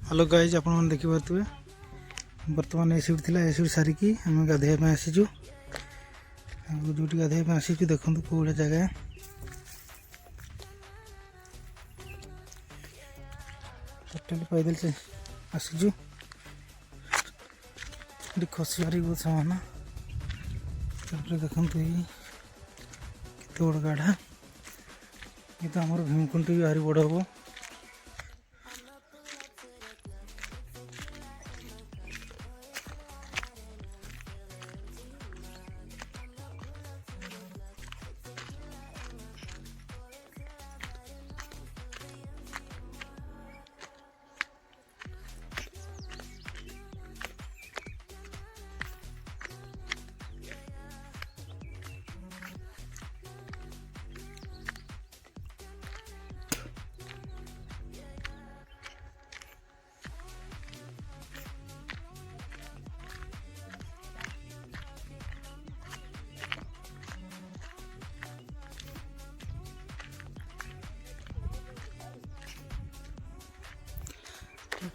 Hello guys आप देखिपे बर्तमान acid थिला एसीड सारिकी आम गाधोवा आसीचु जो गाधोवा आसीचु देखो कौ जगह टोटाल पैदल से आसीचु खसबार बहुत सामान देखो केत बड़ गाढ़ा ये तो आम भीमकुंड भी भारी बड़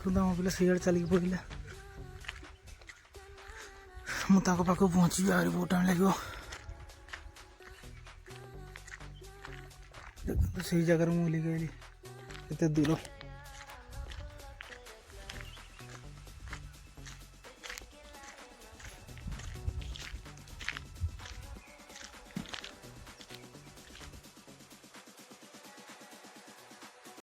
हम पे सीआड़े चलिक पड़ा मुझे पाख पहुँची आ बहुत टाइम लगे से जगह मुझे गई दूर।